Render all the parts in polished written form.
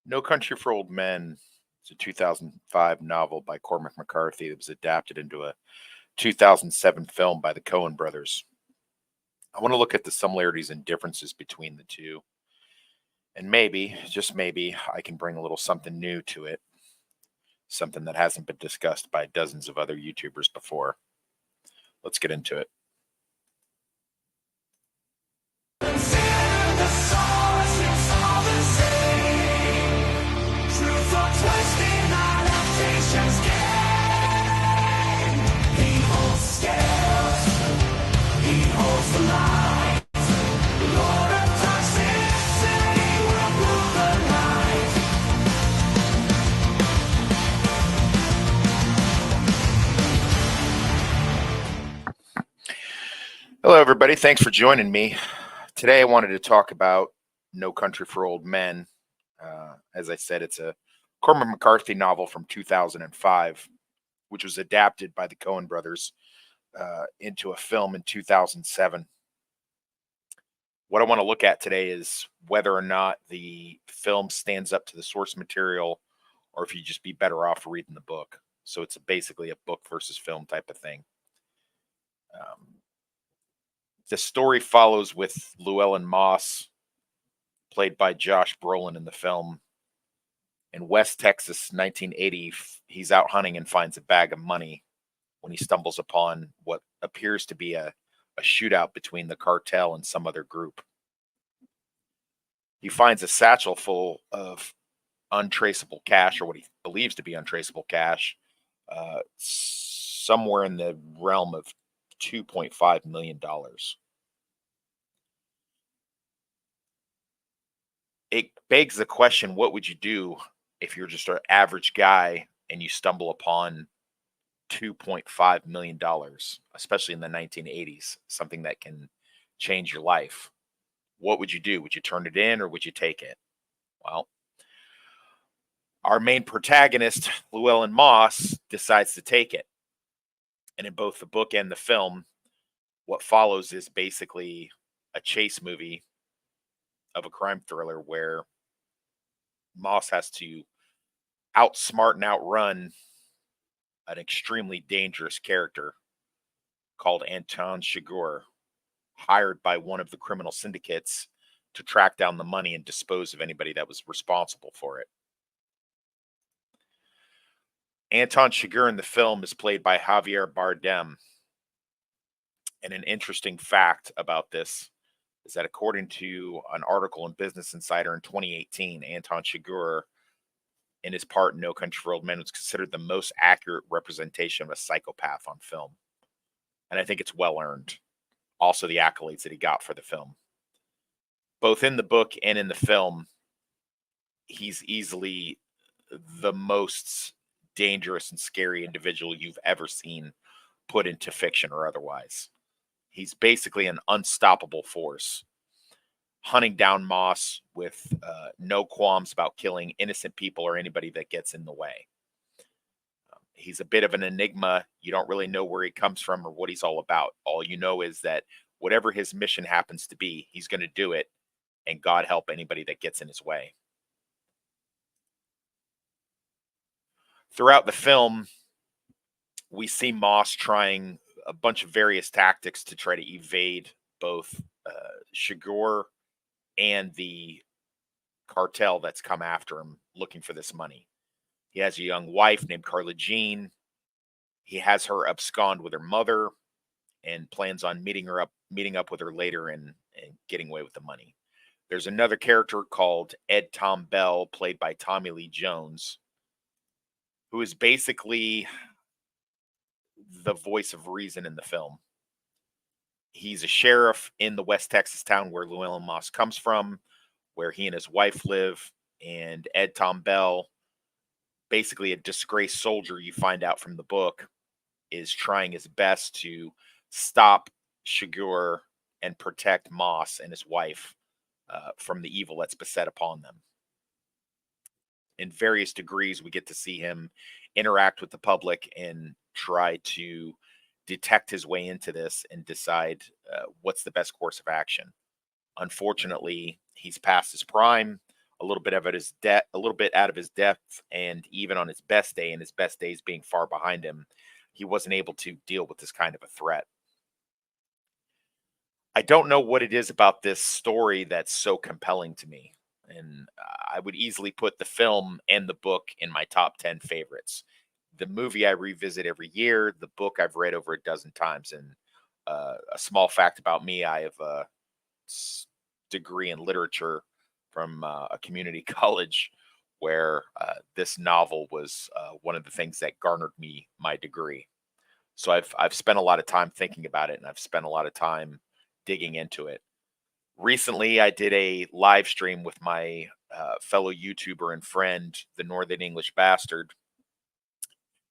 No Country for Old Men is a 2005 novel by Cormac McCarthy that was adapted into a 2007 film by the Coen brothers. I want to look at the similarities and differences between the two, and maybe, just maybe, I can bring a little something new to it, something that hasn't been discussed by dozens of other YouTubers before. Let's get into it. Hello, everybody. Thanks for joining me. Today, I wanted to talk about No Country for Old Men. As I said, it's a Cormac McCarthy novel from 2005, which was adapted by the Coen brothers into a film in 2007. What I want to look at today is whether or not the film stands up to the source material, or if you'd just be better off reading the book. So it's basically a book versus film type of thing. The story follows with Llewellyn Moss, played by Josh Brolin in the film. In West Texas, 1980, he's out hunting and finds a bag of money when he stumbles upon what appears to be a shootout between the cartel and some other group. He finds a satchel full of untraceable cash, or what he believes to be untraceable cash, somewhere in the realm of $2.5 million. It begs the question, what would you do if you're just an average guy and you stumble upon $2.5 million, especially in the 1980s, something that can change your life? What would you do? Would you turn it in or would you take it? Well, our main protagonist, Llewellyn Moss, decides to take it. And in both the book and the film, what follows is basically a chase movie of a crime thriller where Moss has to outsmart and outrun an extremely dangerous character called Anton Chigurh, hired by one of the criminal syndicates to track down the money and dispose of anybody that was responsible for it. Anton Chigurh in the film is played by Javier Bardem. And an interesting fact about this is that according to an article in Business Insider in 2018, Anton Chigurh, in his part in No Country for Old Men, was considered the most accurate representation of a psychopath on film. And I think it's well earned. Also, the accolades that he got for the film. Both in the book and in the film, he's easily the most dangerous and scary individual you've ever seen put into fiction or otherwise. He's basically an unstoppable force, hunting down Moss with no qualms about killing innocent people or anybody that gets in the way. He's a bit of an enigma. You don't really know where he comes from or what he's all about. All you know is that whatever his mission happens to be, he's going to do it, and God help anybody that gets in his way. Throughout the film, we see Moss trying a bunch of various tactics to try to evade both Chigurh and the cartel that's come after him looking for this money. He has a young wife named Carla Jean. He has her abscond with her mother and plans on meeting up with her later and getting away with the money. There's another character called Ed Tom Bell, played by Tommy Lee Jones, who is basically the voice of reason in the film. He's a sheriff in the West Texas town where Llewellyn Moss comes from, where he and his wife live. And Ed Tom Bell, basically a disgraced soldier, you find out from the book, is trying his best to stop Chigurh and protect Moss and his wife from the evil that's beset upon them. In various degrees, we get to see him interact with the public and try to detect his way into this and decide what's the best course of action. Unfortunately, he's past his prime. a little bit of it is debt, a little bit out of his depth, and even on his best day, and his best days being far behind him, he wasn't able to deal with this kind of a threat. I don't know what it is about this story that's so compelling to me. And I would easily put the film and the book in my top 10 favorites. The movie I revisit every year, the book I've read over a dozen times. And a small fact about me, I have a degree in literature from a community college where this novel was one of the things that garnered me my degree. So I've spent a lot of time thinking about it, and I've spent a lot of time digging into it. Recently, I did a live stream with my fellow YouTuber and friend, the Northern English Bastard,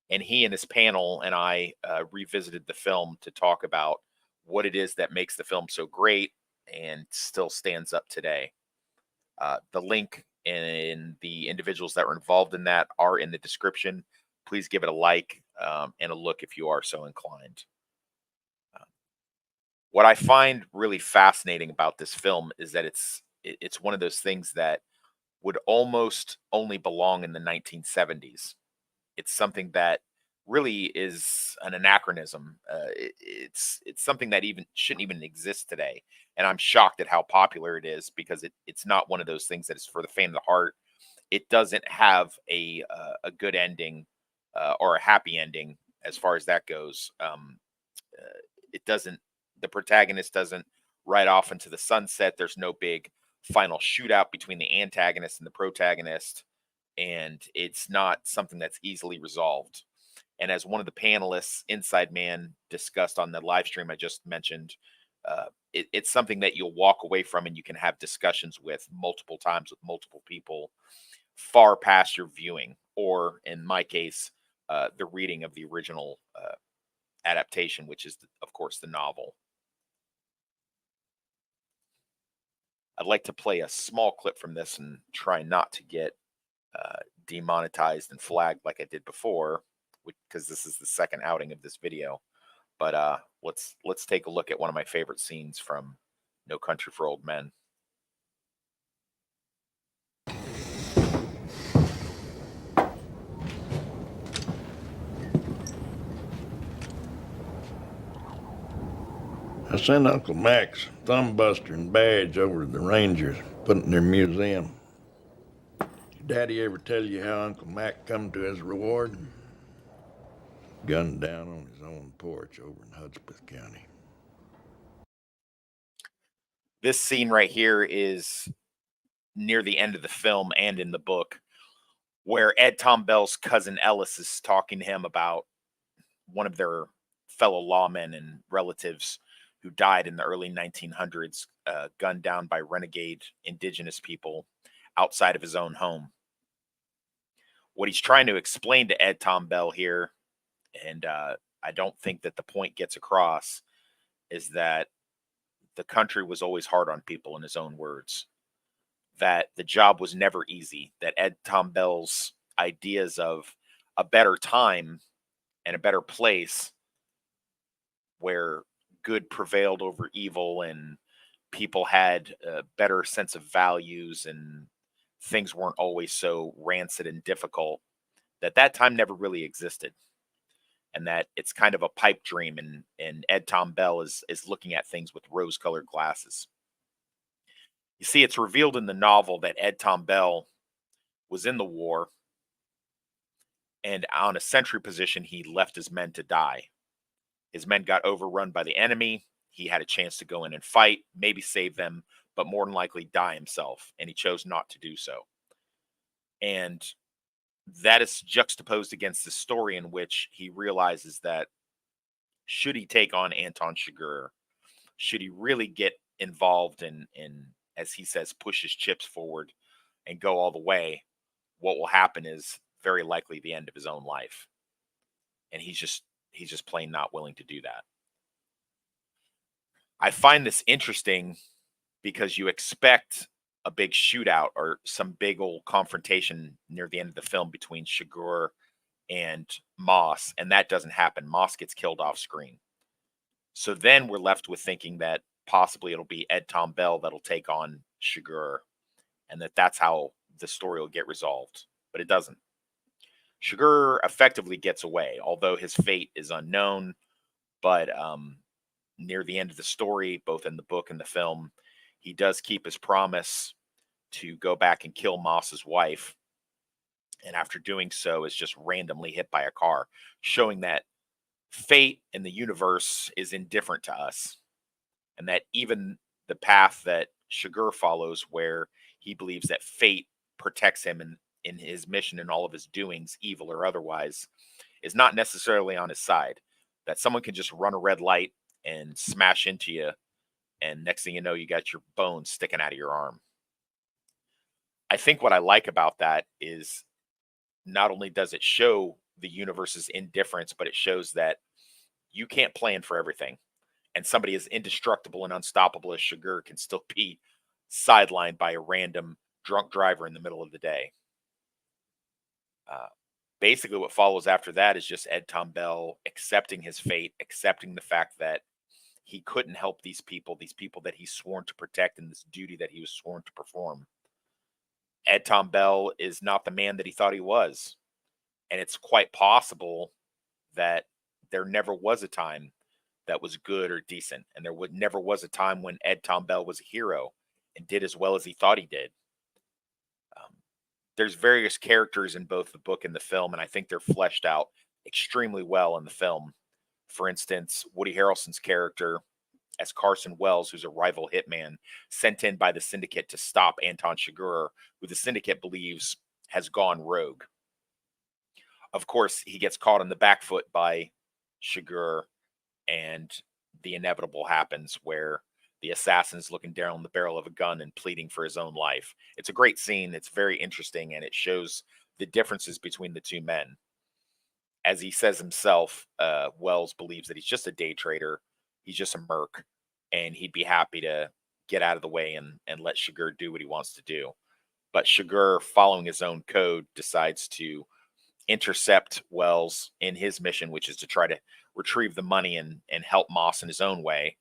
and he and his panel and I revisited the film to talk about what it is that makes the film so great and still stands up today. The link and the individuals that were involved in that are in the description. Please give it a like and a look if you are so inclined. What I find really fascinating about this film is that it's one of those things that would almost only belong in the 1970s. It's something that really is an anachronism. It's something that even shouldn't even exist today. And I'm shocked at how popular it is because it's not one of those things that is for the faint of the heart. It doesn't have a good ending or a happy ending as far as that goes. It doesn't. The protagonist doesn't ride off into the sunset. There's no big final shootout between the antagonist and the protagonist, and it's not something that's easily resolved. And as one of the panelists, Inside Man, discussed on the live stream I just mentioned, it's something that you'll walk away from and you can have discussions with multiple times with multiple people far past your viewing, or in my case, the reading of the original adaptation, which is, of course, the novel. I'd like to play a small clip from this and try not to get demonetized and flagged like I did before, because this is the second outing of this video. But let's take a look at one of my favorite scenes from No Country for Old Men. I sent Uncle Mac's thumbbuster and badge over to the Rangers, put it in their museum. Did Daddy ever tell you how Uncle Mac come to his reward? Gunned down on his own porch over in Hudspeth County. This scene right here is near the end of the film and in the book, where Ed Tom Bell's cousin Ellis is talking to him about one of their fellow lawmen and relatives who died in the early 1900s, gunned down by renegade indigenous people outside of his own home. What he's trying to explain to Ed Tom Bell here, and I don't think that the point gets across, is that the country was always hard on people, in his own words. That the job was never easy. That Ed Tom Bell's ideas of a better time and a better place where good prevailed over evil and people had a better sense of values and things weren't always so rancid and difficult, that time never really existed, and that it's kind of a pipe dream, and Ed Tom Bell is looking at things with rose colored glasses. You see, it's revealed in the novel that Ed Tom Bell was in the war, and on a sentry position he left his men to die. His men got overrun by the enemy. He had a chance to go in and fight, maybe save them, but more than likely die himself. And he chose not to do so. And that is juxtaposed against the story in which he realizes that should he take on Anton Chigurh, should he really get involved in, as he says, push his chips forward and go all the way, what will happen is very likely the end of his own life. And he's just plain not willing to do that. I find this interesting because you expect a big shootout or some big old confrontation near the end of the film between Chigurh and Moss, and that doesn't happen. Moss gets killed off screen. So then we're left with thinking that possibly it'll be Ed Tom Bell that'll take on Chigurh, and that's how the story will get resolved, but it doesn't. Sugar effectively gets away, although his fate is unknown. But near the end of the story, both in the book and the film, he does keep his promise to go back and kill Moss's wife. And after doing so, is just randomly hit by a car, showing that fate in the universe is indifferent to us, and that even the path that Sugar follows, where he believes that fate protects him in his mission and all of his doings, evil or otherwise, is not necessarily on his side. That someone can just run a red light and smash into you, and next thing you know, you got your bones sticking out of your arm. I think what I like about that is not only does it show the universe's indifference, but it shows that you can't plan for everything. And somebody as indestructible and unstoppable as Sugar can still be sidelined by a random drunk driver in the middle of the day. Uh, Basically, what follows after that is just Ed Tom Bell accepting his fate, accepting the fact that he couldn't help these people that he's sworn to protect, and this duty that he was sworn to perform. Ed Tom Bell is not the man that he thought he was. And it's quite possible that there never was a time that was good or decent. And there would never was a time when Ed Tom Bell was a hero and did as well as he thought he did. Um, there's various characters in both the book and the film, and I think they're fleshed out extremely well in the film. For instance, Woody Harrelson's character as Carson Wells, who's a rival hitman sent in by the syndicate to stop Anton Chigurh, who the syndicate believes has gone rogue. Of course, he gets caught on the back foot by Chigurh, and the inevitable happens where the assassin's looking down the barrel of a gun and pleading for his own life. It's a great scene. It's very interesting, and it shows the differences between the two men. As he says himself, Wells believes that he's just a day trader. He's just a merc, and he'd be happy to get out of the way and let Chigurh do what he wants to do. But Chigurh, following his own code, decides to intercept Wells in his mission, which is to try to retrieve the money and help Moss in his own way.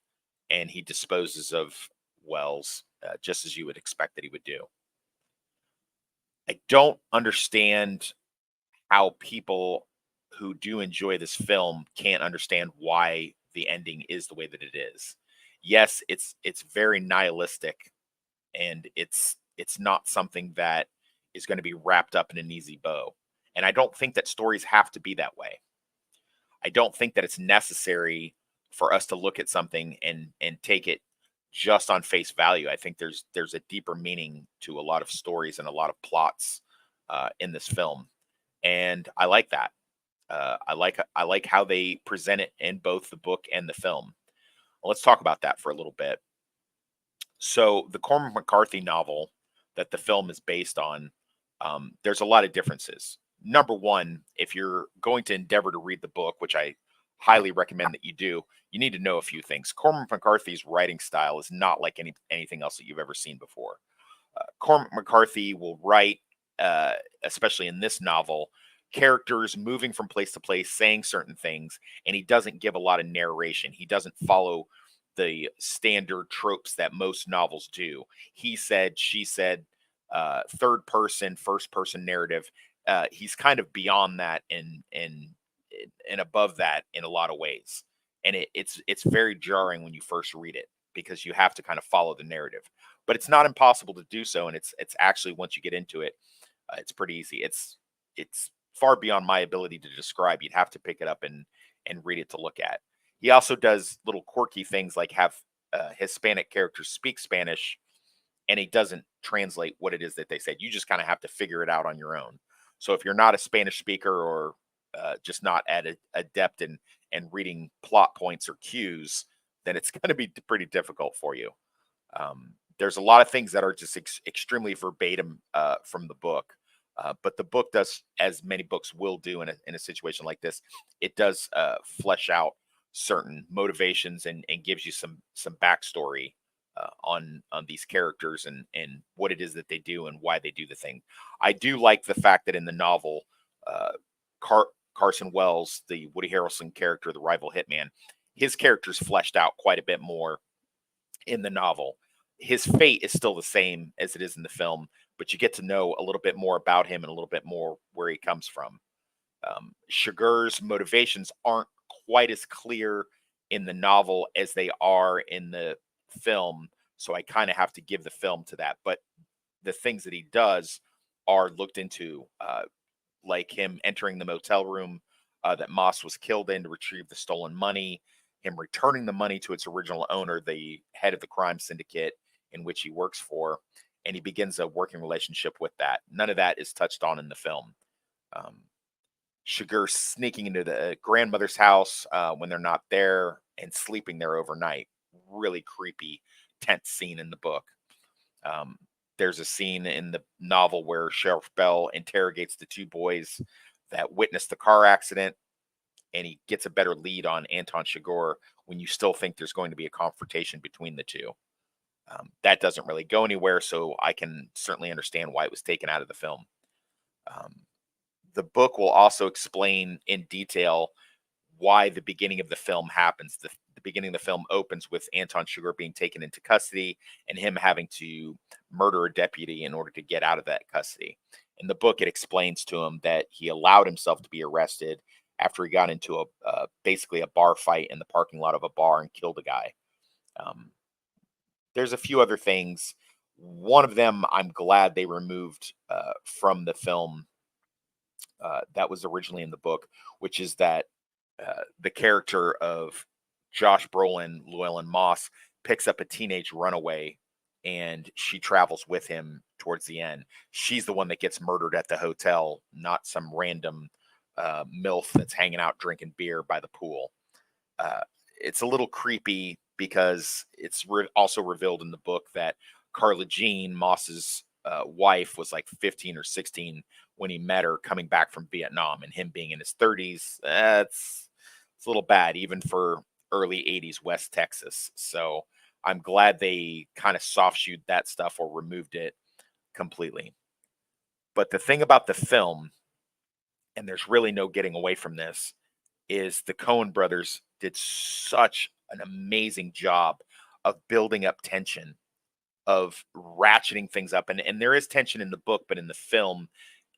And he disposes of Wells just as you would expect that he would do. I don't understand how people who do enjoy this film can't understand why the ending is the way that it is. Yes, it's very nihilistic, and it's not something that is going to be wrapped up in an easy bow. And I don't think that stories have to be that way. I don't think that it's necessary for us to look at something and take it just on face value. I think there's a deeper meaning to a lot of stories and a lot of plots in this film, and I like that. I like how they present it in both the book and the film. Well, let's talk about that for a little bit. So, the Cormac McCarthy novel that the film is based on, there's a lot of differences. Number one, if you're going to endeavor to read the book, which I highly recommend that you do, you need to know a few things. Cormac McCarthy's writing style is not like anything else that you've ever seen before. Cormac McCarthy will write, especially in this novel, characters moving from place to place, saying certain things, and he doesn't give a lot of narration. He doesn't follow the standard tropes that most novels do. He said, she said, third person, first person narrative. He's kind of beyond that and above that in a lot of ways, and it's very jarring when you first read it because you have to kind of follow the narrative. But it's not impossible to do so, and it's actually once you get into it, it's pretty easy. It's far beyond my ability to describe. You'd have to pick it up and read it to look at. He also does little quirky things like have Hispanic characters speak Spanish, and he doesn't translate what it is that they said. You just kind of have to figure it out on your own. So if you're not a Spanish speaker or just not adept in reading plot points or cues, then it's going to be pretty difficult for you. There's a lot of things that are just extremely verbatim from the book. But the book does, as many books will do in a situation like this, it does flesh out certain motivations and gives you some backstory on these characters and what it is that they do and why they do the thing. I do like the fact that in the novel, uh, Carson Wells, the Woody Harrelson character, the rival hitman, his character's fleshed out quite a bit more in the novel. his fate is still the same as it is in the film, but you get to know a little bit more about him and a little bit more where he comes from. Shigur's motivations aren't quite as clear in the novel as they are in the film, so I kind of have to give the film to that. But the things that he does are looked into, like him entering the motel room that Moss was killed in to retrieve the stolen money, him returning the money to its original owner, the head of the crime syndicate in which he works for, and he begins a working relationship with that. None of that is touched on in the film. Um, Shiger sneaking into the grandmother's house when they're not there and sleeping there overnight. Really creepy, tense scene in the book. Um, there's a scene in the novel where Sheriff Bell interrogates the two boys that witnessed the car accident, and he gets a better lead on Anton Chigurh when you still think there's going to be a confrontation between the two. That doesn't really go anywhere, so I can certainly understand why it was taken out of the film. Um, the book will also explain in detail why the beginning of the film happens. The beginning of the film opens with Anton Chigurh being taken into custody and him having to murder a deputy in order to get out of that custody. In the book, it explains to him that he allowed himself to be arrested after he got into basically a bar fight in the parking lot of a bar and killed a guy. Um, there's a few other things. One of them I'm glad they removed from the film that was originally in the book, which is that the character of Josh Brolin, Llewellyn Moss, picks up a teenage runaway and she travels with him towards the end. She's the one that gets murdered at the hotel, not some random MILF that's hanging out drinking beer by the pool. Uh, it's a little creepy because it's also revealed in the book that Carla Jean, Moss's wife, was like 15 or 16 when he met her coming back from Vietnam, and him being in his 30s, it's a little bad even for early 80s West Texas. So I'm glad they kind of soft shoed that stuff or removed it completely. But the thing about the film, and there's really no getting away from this, is the Coen brothers did such an amazing job of building up tension, of ratcheting things up. And there is tension in the book, but in the film,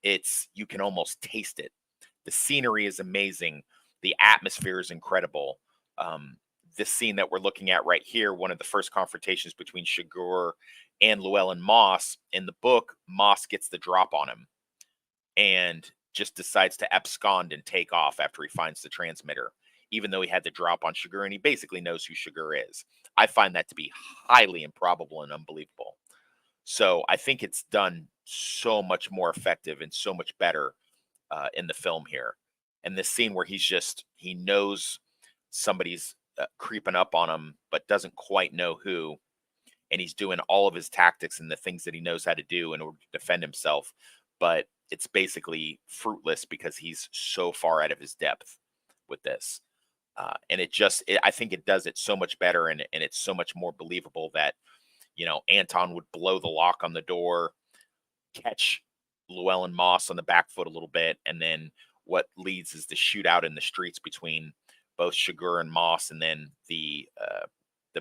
it's you can almost taste it. The scenery is amazing. The atmosphere is incredible. Um, this scene that we're looking at right here, one of the first confrontations between Chigurh and Llewellyn Moss, in the book, Moss gets the drop on him and just decides to abscond and take off after he finds the transmitter, even though he had the drop on Chigurh and he basically knows who Chigurh is. I find that to be highly improbable and unbelievable. So I think it's done so much more effective and so much better in the film here. And this scene where he knows somebody's creeping up on him, but doesn't quite know who. And he's doing all of his tactics and the things that he knows how to do in order to defend himself. But it's basically fruitless because he's so far out of his depth with this. And I think it does it so much better, and it's so much more believable that, Anton would blow the lock on the door, catch Llewellyn Moss on the back foot a little bit, and then what leads is the shootout in the streets between both Chigurh and Moss, and then the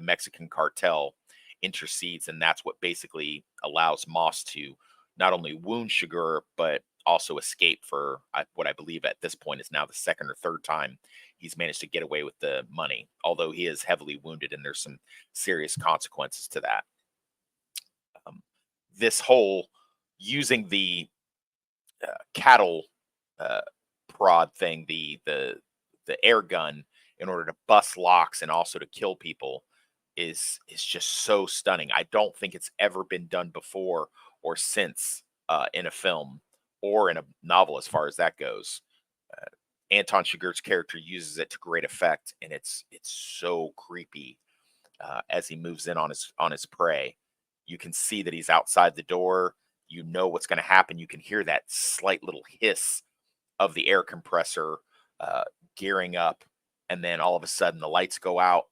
Mexican cartel intercedes, and that's what basically allows Moss to not only wound Chigurh but also escape for what I believe at this point is now the second or third time he's managed to get away with the money, although he is heavily wounded and there's some serious consequences to that. Um, this whole using the cattle uh, prod thing, the air gun, in order to bust locks and also to kill people is just so stunning. I don't think it's ever been done before or since in a film or in a novel, as far as that goes. Uh, Anton Chigurh's character uses it to great effect, and it's so creepy as he moves in on his prey. You can see that he's outside the door. You know what's going to happen. You can hear that slight little hiss of the air compressor uh, gearing up, and then all of a sudden the lights go out.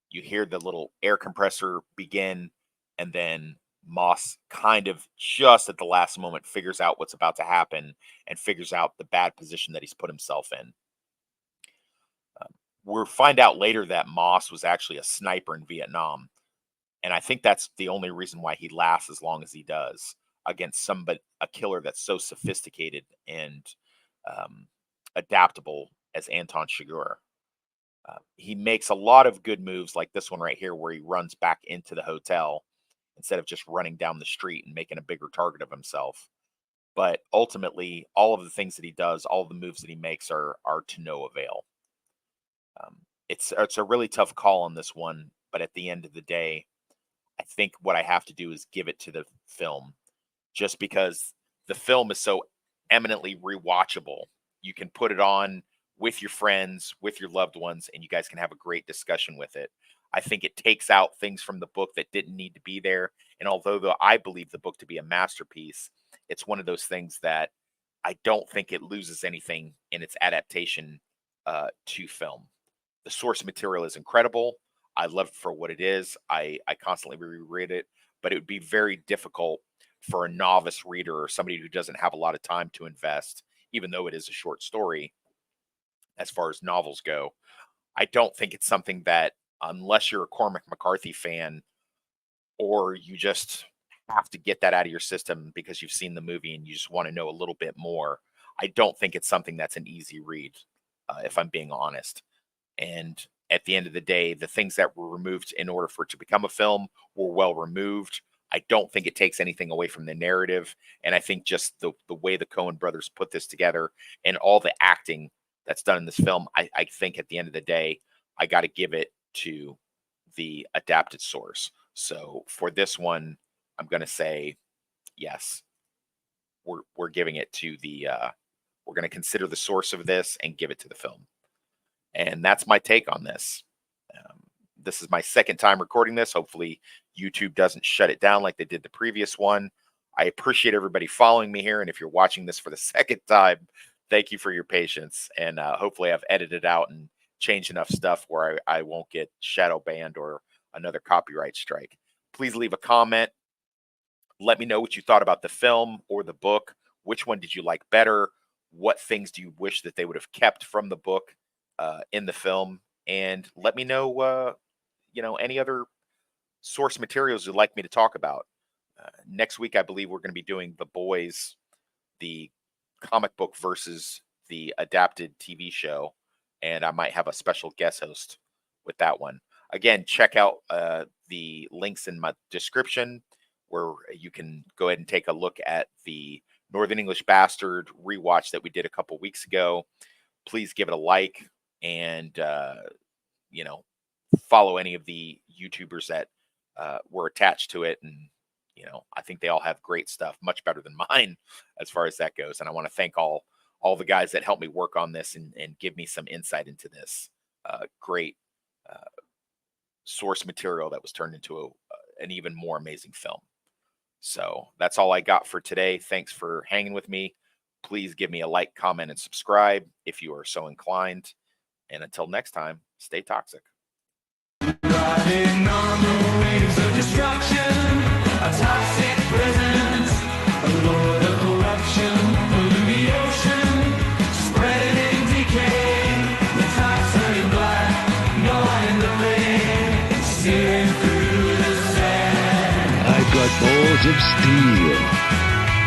You hear the little air compressor begin, and then Moss kind of just at the last moment figures out what's about to happen and figures out the bad position that he's put himself in. We'll find out later that Moss was actually a sniper in Vietnam. And I think that's the only reason why he lasts as long as he does against a killer that's so sophisticated and um, adaptable as Anton Chigurh. He makes a lot of good moves, like this one right here, where he runs back into the hotel instead of just running down the street and making a bigger target of himself. But ultimately, all of the things that he does, all of the moves that he makes are to no avail. Um, it's a really tough call on this one, but at the end of the day, I think what I have to do is give it to the film, just because the film is so eminently rewatchable. You can put it on with your friends, with your loved ones, and you guys can have a great discussion with it. I think it takes out things from the book that didn't need to be there. And although I believe the book to be a masterpiece, it's one of those things that I don't think it loses anything in its adaptation to film. The source material is incredible. I love it for what it is. I constantly reread it, but it would be very difficult for a novice reader or somebody who doesn't have a lot of time to invest, even though it is a short story as far as novels go. I don't think it's something that, unless you're a Cormac McCarthy fan or you just have to get that out of your system because you've seen the movie and you just want to know a little bit more, I don't think it's something that's an easy read, if I'm being honest. And at the end of the day, the things that were removed in order for it to become a film were well removed. I don't think it takes anything away from the narrative. And I think just the way the Coen brothers put this together and all the acting that's done in this film, I think at the end of the day, I got to give it to the adapted source. So for this one, I'm going to say yes. We're giving it to the we're going to consider the source of this and give it to the film. And that's my take on this. Um, this is my second time recording this. Hopefully, YouTube doesn't shut it down like they did the previous one. I appreciate everybody following me here. And if you're watching this for the second time, thank you for your patience. And hopefully, I've edited out and changed enough stuff where I won't get shadow banned or another copyright strike. Please leave a comment. Let me know what you thought about the film or the book. Which one did you like better? What things do you wish that they would have kept from the book in the film? And let me know, any other source materials you'd like me to talk about. Next week, I believe we're going to be doing The Boys, the comic book versus the adapted TV show. And I might have a special guest host with that one. Again, check out the links in my description where you can go ahead and take a look at the Northern English Bastard rewatch that we did a couple weeks ago. Please give it a like and, follow any of the YouTubers that were attached to it. And, I think they all have great stuff, much better than mine as far as that goes. And I want to thank all the guys that helped me work on this and give me some insight into this great source material that was turned into an even more amazing film. So that's all I got for today. Thanks for hanging with me. Please give me a like, comment, and subscribe if you are so inclined. And until next time, stay toxic. Riding on the wings of destruction, a toxic presence, a lord of corruption, polluting the ocean, spreading decay, the toxic black, gnawing the vein, searing through the sand. I've got balls of steel.